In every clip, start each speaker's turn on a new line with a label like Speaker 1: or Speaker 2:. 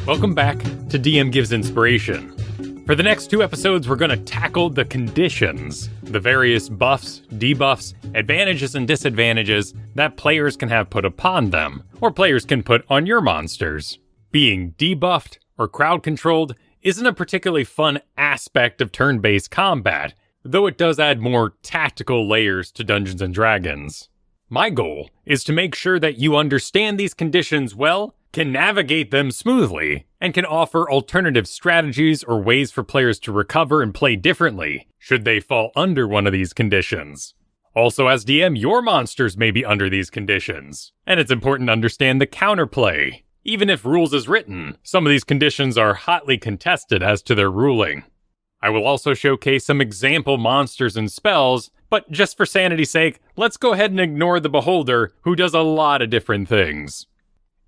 Speaker 1: Welcome back to DM Gives Inspiration. For the next 2 episodes, we're going to tackle the conditions, the various buffs, debuffs, advantages, and disadvantages that players can have put upon them, or players can put on your monsters. Being debuffed or crowd-controlled isn't a particularly fun aspect of turn-based combat, though it does add more tactical layers to Dungeons & Dragons. My goal is to make sure that you understand these conditions well, can navigate them smoothly, and can offer alternative strategies or ways for players to recover and play differently, should they fall under one of these conditions. Also, as DM, your monsters may be under these conditions, and it's important to understand the counterplay. Even if rules is written, some of these conditions are hotly contested as to their ruling. I will also showcase some example monsters and spells, but just for sanity's sake, let's go ahead and ignore the beholder, who does a lot of different things.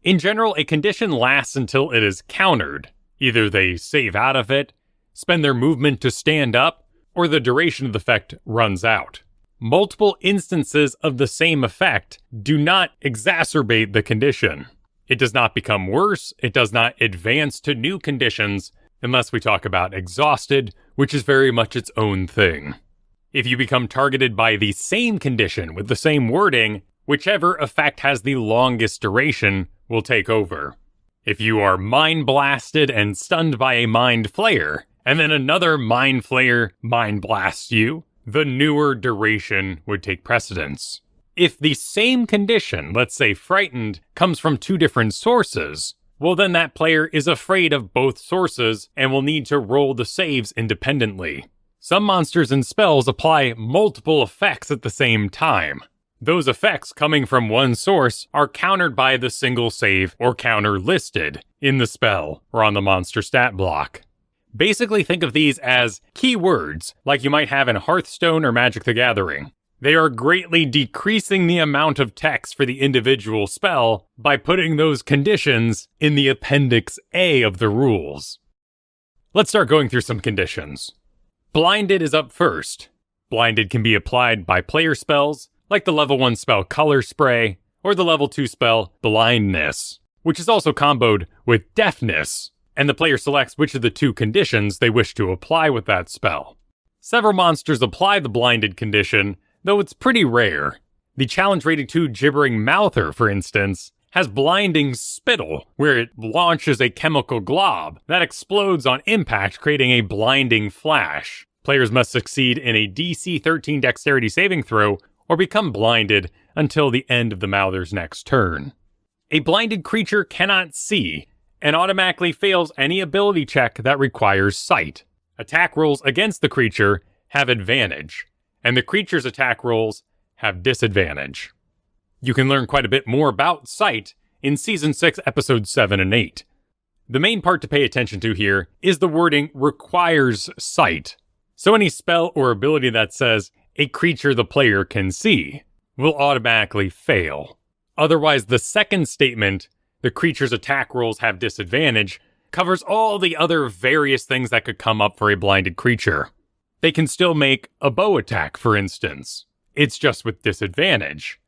Speaker 1: In general, a condition lasts until it is countered. Either they save out of it, spend their movement to stand up, or the duration of the effect runs out. Multiple instances of the same effect do not exacerbate the condition. It does not become worse, it does not advance to new conditions, unless we talk about exhausted, which is very much its own thing. If you become targeted by the same condition with the same wording, whichever effect has the longest duration will take over. If you are mind blasted and stunned by a mind flayer, and then another mind flayer mind blasts you, the newer duration would take precedence. If the same condition, let's say frightened, comes from 2 different sources, well then that player is afraid of both sources and will need to roll the saves independently. Some monsters and spells apply multiple effects at the same time. Those effects coming from one source are countered by the single save or counter listed in the spell or on the monster stat block. Basically think of these as keywords like you might have in Hearthstone or Magic the Gathering. They are greatly decreasing the amount of text for the individual spell by putting those conditions in the Appendix A of the rules. Let's start going through some conditions. Blinded is up first. Blinded can be applied by player spells, like the level 1 spell Color Spray, or the level 2 spell Blindness, which is also comboed with Deafness, and the player selects which of the 2 conditions they wish to apply with that spell. Several monsters apply the blinded condition, though it's pretty rare. The challenge rating 2 Gibbering Mouther, for instance, has Blinding Spittle, where it launches a chemical glob that explodes on impact, creating a blinding flash. Players must succeed in a DC 13 dexterity saving throw or become blinded until the end of the Mouther's next turn. A blinded creature cannot see, and automatically fails any ability check that requires sight. Attack rolls against the creature have advantage, and the creature's attack rolls have disadvantage. You can learn quite a bit more about sight in Season 6, Episodes 7 and 8. The main part to pay attention to here is the wording requires sight. So any spell or ability that says a creature the player can see will automatically fail. Otherwise, the second statement, the creature's attack rolls have disadvantage, covers all the other various things that could come up for a blinded creature. They can still make a bow attack, for instance. It's just with disadvantage.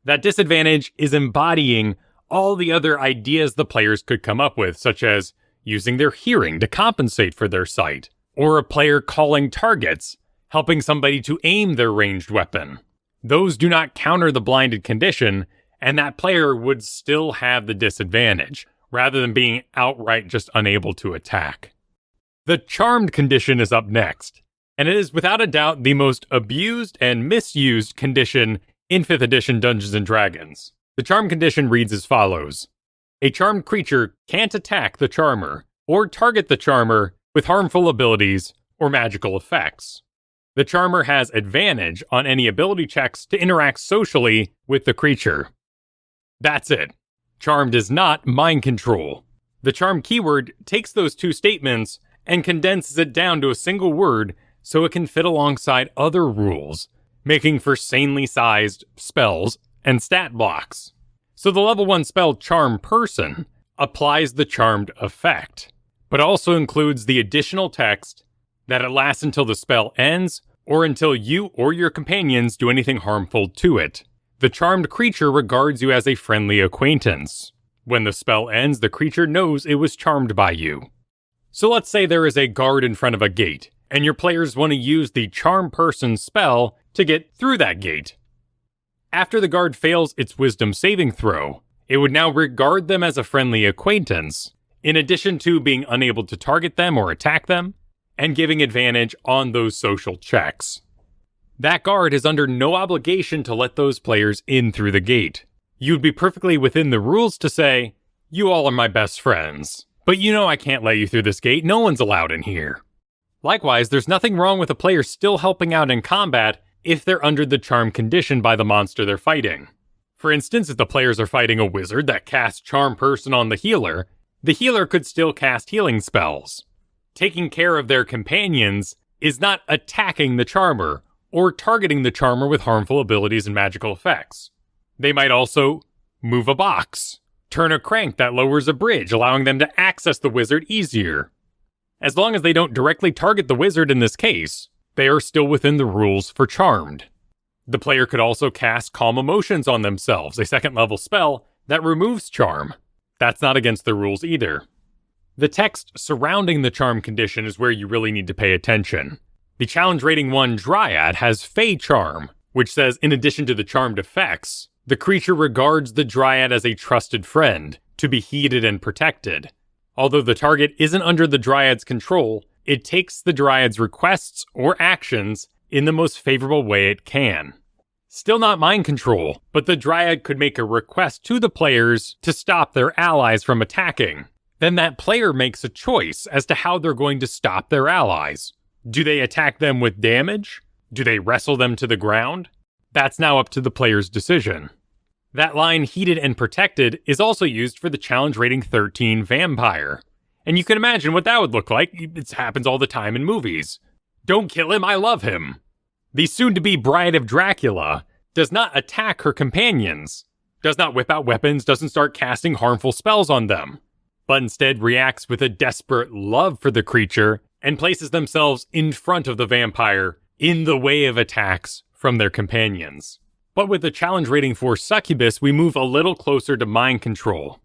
Speaker 1: That disadvantage is embodying all the other ideas the players could come up with, such as using their hearing to compensate for their sight, or a player calling targets, helping somebody to aim their ranged weapon. Those do not counter the blinded condition, and that player would still have the disadvantage, rather than being outright just unable to attack. The charmed condition is up next, and it is without a doubt the most abused and misused condition in 5th edition Dungeons & Dragons. The charm condition reads as follows. A charmed creature can't attack the charmer, or target the charmer with harmful abilities or magical effects. The charmer has advantage on any ability checks to interact socially with the creature. That's it. Charmed is not mind control. The charm keyword takes those 2 statements and condenses it down to a single word so it can fit alongside other rules, making for sanely sized spells and stat blocks. So the level 1 spell Charm Person applies the charmed effect, but also includes the additional text that it lasts until the spell ends or until you or your companions do anything harmful to it. The charmed creature regards you as a friendly acquaintance. When the spell ends, the creature knows it was charmed by you. So let's say there is a guard in front of a gate, and your players want to use the Charm Person spell to get through that gate. After the guard fails its wisdom saving throw, it would now regard them as a friendly acquaintance, in addition to being unable to target them or attack them, and giving advantage on those social checks. That guard is under no obligation to let those players in through the gate. You'd be perfectly within the rules to say, "You all are my best friends, but you know I can't let you through this gate, no one's allowed in here." Likewise, there's nothing wrong with a player still helping out in combat if they're under the charm condition by the monster they're fighting. For instance, if the players are fighting a wizard that casts Charm Person on the healer could still cast healing spells. Taking care of their companions is not attacking the charmer, or targeting the charmer with harmful abilities and magical effects. They might also move a box, turn a crank that lowers a bridge, allowing them to access the wizard easier. As long as they don't directly target the wizard in this case, they are still within the rules for Charmed. The player could also cast Calm Emotions on themselves, a 2nd level spell that removes charm. That's not against the rules either. The text surrounding the charm condition is where you really need to pay attention. The challenge rating 1 Dryad has Fey Charm, which says in addition to the charmed effects, the creature regards the Dryad as a trusted friend, to be heeded and protected. Although the target isn't under the Dryad's control, it takes the Dryad's requests or actions in the most favorable way it can. Still not mind control, but the Dryad could make a request to the players to stop their allies from attacking. Then that player makes a choice as to how they're going to stop their allies. Do they attack them with damage? Do they wrestle them to the ground? That's now up to the player's decision. That line, heeded and protected, is also used for the challenge rating 13 Vampire. And you can imagine what that would look like. It happens all the time in movies. Don't kill him, I love him. The soon-to-be Bride of Dracula does not attack her companions, does not whip out weapons, doesn't start casting harmful spells on them, but instead reacts with a desperate love for the creature and places themselves in front of the vampire in the way of attacks from their companions. But with the challenge rating for Succubus, we move a little closer to mind control.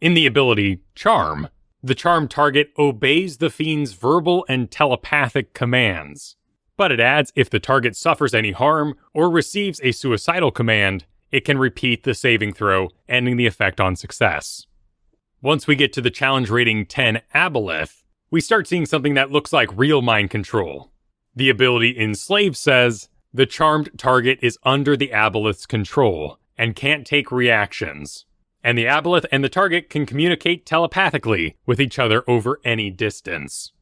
Speaker 1: In the ability Charm, the charmed target obeys the fiend's verbal and telepathic commands. But it adds if the target suffers any harm or receives a suicidal command, it can repeat the saving throw, ending the effect on success. Once we get to the challenge rating 10 Aboleth, we start seeing something that looks like real mind control. The ability Enslave says, the charmed target is under the Aboleth's control and can't take reactions. And the Aboleth and the target can communicate telepathically with each other over any distance.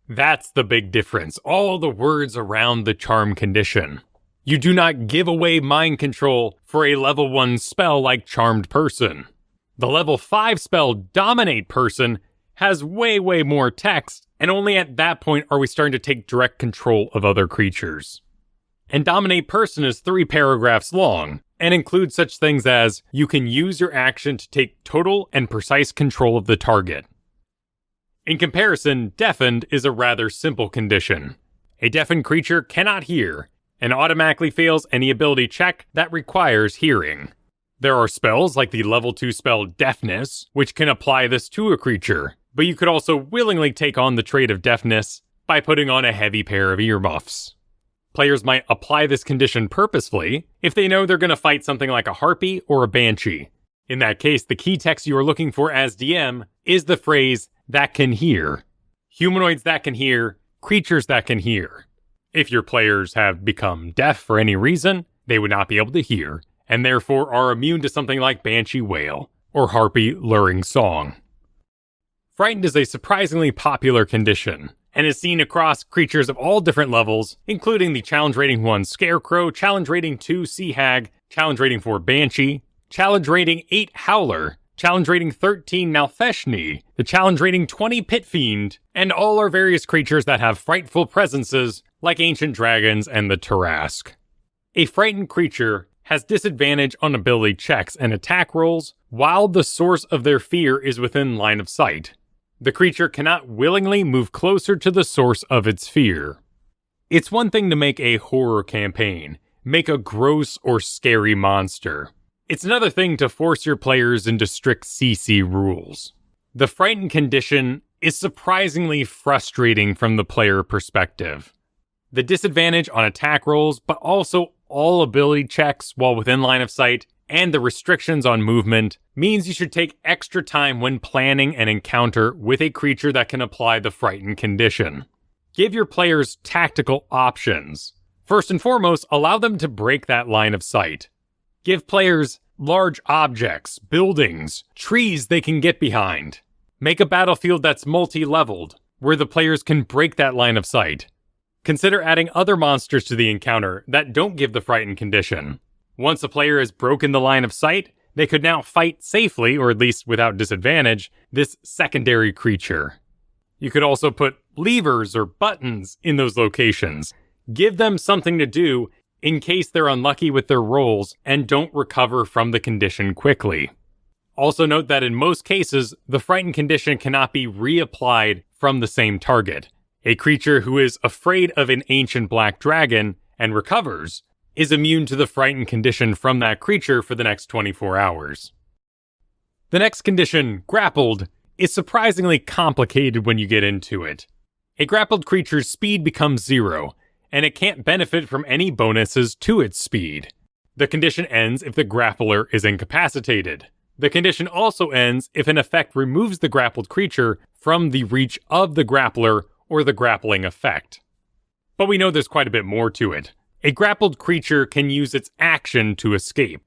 Speaker 1: That's the big difference, all the words around the charm condition. You do not give away mind control for a level 1 spell like Charmed Person. The level 5 spell Dominate Person has way more text, and only at that point are we starting to take direct control of other creatures. And Dominate Person is 3 paragraphs long, and includes such things as, you can use your action to take total and precise control of the target. In comparison, Deafened is a rather simple condition. A deafened creature cannot hear, and automatically fails any ability check that requires hearing. There are spells like the level 2 spell Deafness, which can apply this to a creature, but you could also willingly take on the trait of deafness by putting on a heavy pair of earmuffs. Players might apply this condition purposefully if they know they're going to fight something like a harpy or a banshee. In that case, the key text you are looking for as DM is the phrase, that can hear. Humanoids that can hear, creatures that can hear. If your players have become deaf for any reason, they would not be able to hear, and therefore are immune to something like banshee wail or harpy luring song. Frightened is a surprisingly popular condition, and is seen across creatures of all different levels, including the challenge rating 1 Scarecrow, challenge rating 2 Sea Hag, challenge rating 4 Banshee, challenge rating 8 Howler, challenge rating 13 Nalfeshni, the challenge rating 20 Pit Fiend, and all our various creatures that have frightful presences like ancient dragons and the Tarrasque. A frightened creature has disadvantage on ability checks and attack rolls while the source of their fear is within line of sight. The creature cannot willingly move closer to the source of its fear. It's one thing to make a horror campaign, make a gross or scary monster. It's another thing to force your players into strict CC rules. The frightened condition is surprisingly frustrating from the player perspective. The disadvantage on attack rolls, but also all ability checks while within line of sight, and the restrictions on movement means you should take extra time when planning an encounter with a creature that can apply the frightened condition. Give your players tactical options. First and foremost, allow them to break that line of sight. Give players large objects, buildings, trees they can get behind. Make a battlefield that's multi-leveled, where the players can break that line of sight. Consider adding other monsters to the encounter that don't give the frightened condition. Once a player has broken the line of sight, they could now fight safely, or at least without disadvantage, this secondary creature. You could also put levers or buttons in those locations. Give them something to do in case they're unlucky with their rolls and don't recover from the condition quickly. Also note that in most cases, the frightened condition cannot be reapplied from the same target. A creature who is afraid of an ancient black dragon and recovers is immune to the frightened condition from that creature for the next 24 hours. The next condition, grappled, is surprisingly complicated when you get into it. A grappled creature's speed becomes 0, and it can't benefit from any bonuses to its speed. The condition ends if the grappler is incapacitated. The condition also ends if an effect removes the grappled creature from the reach of the grappler or the grappling effect. But we know there's quite a bit more to it. A grappled creature can use its action to escape.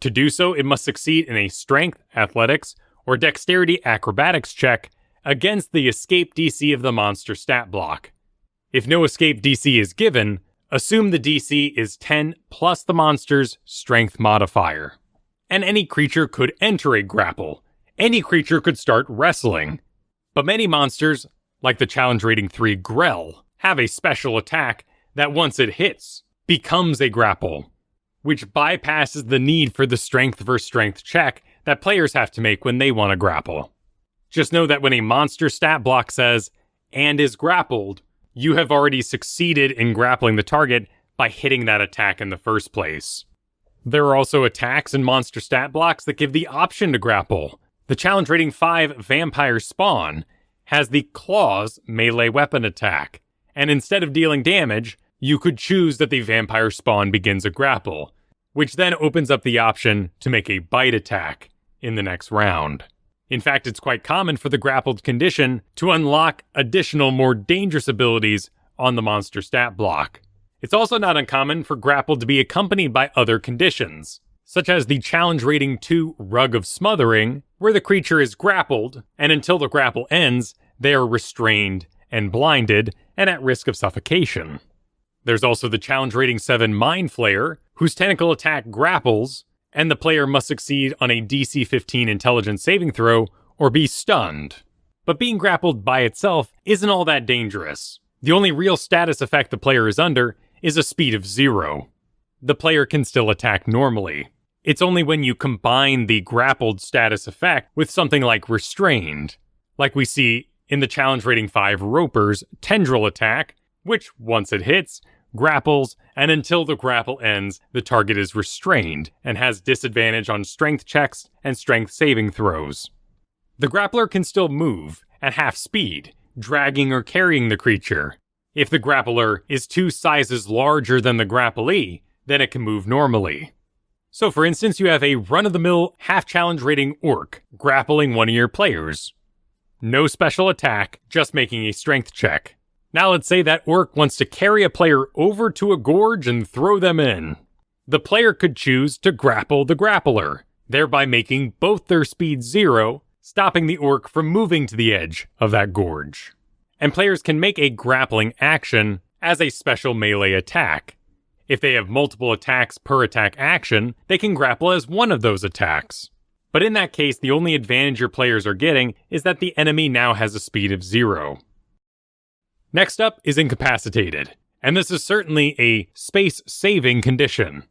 Speaker 1: To do so, it must succeed in a strength, athletics, or dexterity acrobatics check against the escape DC of the monster stat block. If no escape DC is given, assume the DC is 10 plus the monster's strength modifier. And any creature could enter a grapple. Any creature could start wrestling. But many monsters, like the challenge rating 3 Grell, have a special attack that once it hits, becomes a grapple, which bypasses the need for the strength versus strength check that players have to make when they want to grapple. Just know that when a monster stat block says, and is grappled, you have already succeeded in grappling the target by hitting that attack in the first place. There are also attacks and monster stat blocks that give the option to grapple. The challenge rating 5 Vampire Spawn has the Claws melee weapon attack, and instead of dealing damage, you could choose that the Vampire Spawn begins a grapple, which then opens up the option to make a bite attack in the next round. In fact, it's quite common for the grappled condition to unlock additional, more dangerous abilities on the monster stat block. It's also not uncommon for grappled to be accompanied by other conditions, such as the challenge rating 2 Rug of Smothering, where the creature is grappled, and until the grapple ends, they are restrained and blinded and at risk of suffocation. There's also the challenge rating 7 Mind Flayer, whose tentacle attack grapples, and the player must succeed on a DC 15 intelligence saving throw or be stunned. But being grappled by itself isn't all that dangerous. The only real status effect the player is under is a speed of 0. The player can still attack normally. It's only when you combine the grappled status effect with something like restrained, like we see in the challenge rating 5 Roper's Tendril attack, which, once it hits, grapples, and until the grapple ends, the target is restrained and has disadvantage on strength checks and strength saving throws. The grappler can still move at half speed, dragging or carrying the creature. If the grappler is 2 sizes larger than the grapplee, then it can move normally. So for instance, you have a run-of-the-mill half-challenge rating orc grappling one of your players. No special attack, just making a strength check. Now let's say that orc wants to carry a player over to a gorge and throw them in. The player could choose to grapple the grappler, thereby making both their speed 0, stopping the orc from moving to the edge of that gorge. And players can make a grappling action as a special melee attack. If they have multiple attacks per attack action, they can grapple as one of those attacks. But in that case, the only advantage your players are getting is that the enemy now has a speed of 0. Next up is incapacitated, and this is certainly a space-saving condition.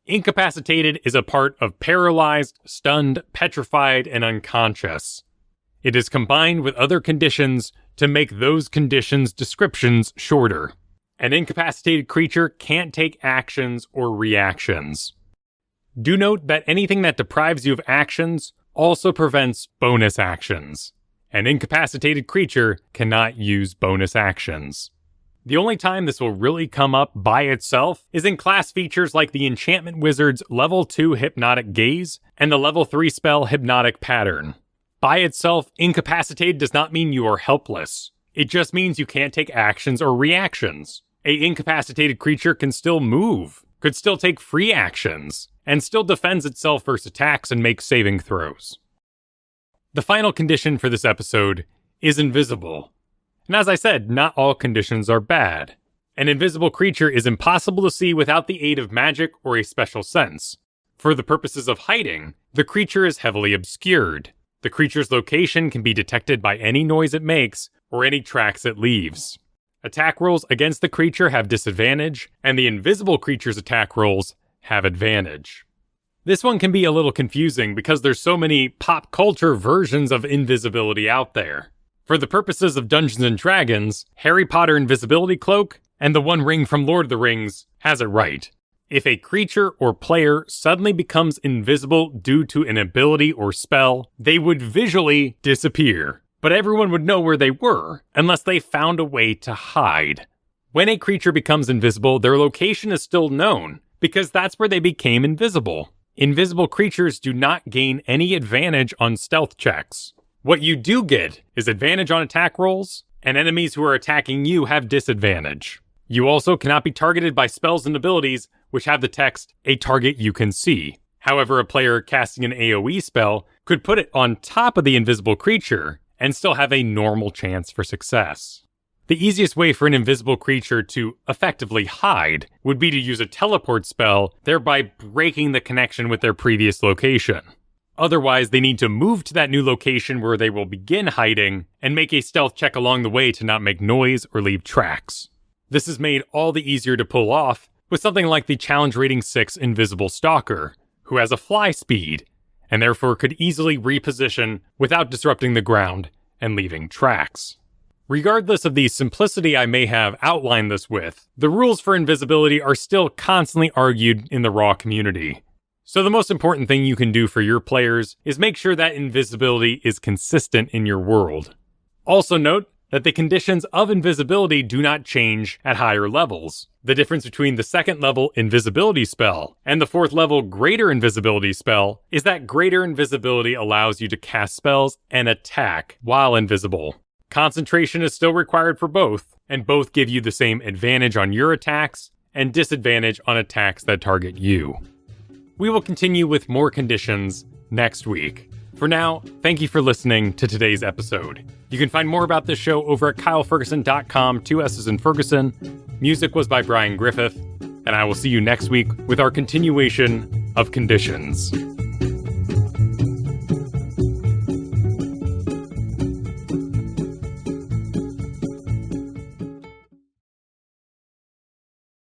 Speaker 1: Incapacitated is a part of paralyzed, stunned, petrified, and unconscious. It is combined with other conditions to make those conditions' descriptions shorter. An incapacitated creature can't take actions or reactions. Do note that anything that deprives you of actions also prevents bonus actions. An incapacitated creature cannot use bonus actions. The only time this will really come up by itself is in class features like the Enchantment Wizard's Level 2 Hypnotic Gaze and the Level 3 spell Hypnotic Pattern. By itself, incapacitated does not mean you are helpless. It just means you can't take actions or reactions. A incapacitated creature can still move, could still take free actions, and still defends itself versus attacks and makes saving throws. The final condition for this episode is invisible. And as I said, not all conditions are bad. An invisible creature is impossible to see without the aid of magic or a special sense. For the purposes of hiding, the creature is heavily obscured. The creature's location can be detected by any noise it makes or any tracks it leaves. Attack rolls against the creature have disadvantage, and the invisible creature's attack rolls have advantage. This one can be a little confusing because there's so many pop culture versions of invisibility out there. For the purposes of Dungeons & Dragons, Harry Potter Invisibility Cloak and the One Ring from Lord of the Rings has it right. If a creature or player suddenly becomes invisible due to an ability or spell, they would visually disappear, but everyone would know where they were unless they found a way to hide. When a creature becomes invisible, their location is still known because that's where they became invisible. Invisible creatures do not gain any advantage on stealth checks. What you do get is advantage on attack rolls, and enemies who are attacking you have disadvantage. You also cannot be targeted by spells and abilities which have the text, "a target you can see." However, a player casting an AoE spell could put it on top of the invisible creature and still have a normal chance for success. The easiest way for an invisible creature to effectively hide would be to use a teleport spell, thereby breaking the connection with their previous location. Otherwise, they need to move to that new location where they will begin hiding and make a stealth check along the way to not make noise or leave tracks. This is made all the easier to pull off with something like the Challenge Rating 6 Invisible Stalker, who has a fly speed, and therefore could easily reposition without disrupting the ground and leaving tracks. Regardless of the simplicity I may have outlined this with, the rules for invisibility are still constantly argued in the raw community. So the most important thing you can do for your players is make sure that invisibility is consistent in your world. Also note that the conditions of invisibility do not change at higher levels. The difference between the second level invisibility spell and the fourth level greater invisibility spell is that greater invisibility allows you to cast spells and attack while invisible. Concentration is still required for both, and both give you the same advantage on your attacks and disadvantage on attacks that target you. We will continue with more conditions next week. For now, thank you for listening to today's episode. You can find more about this show over at kylefergusson.com, 2 S's in Fergusson. Music was by Brian Griffith, and I will see you next week with our continuation of conditions.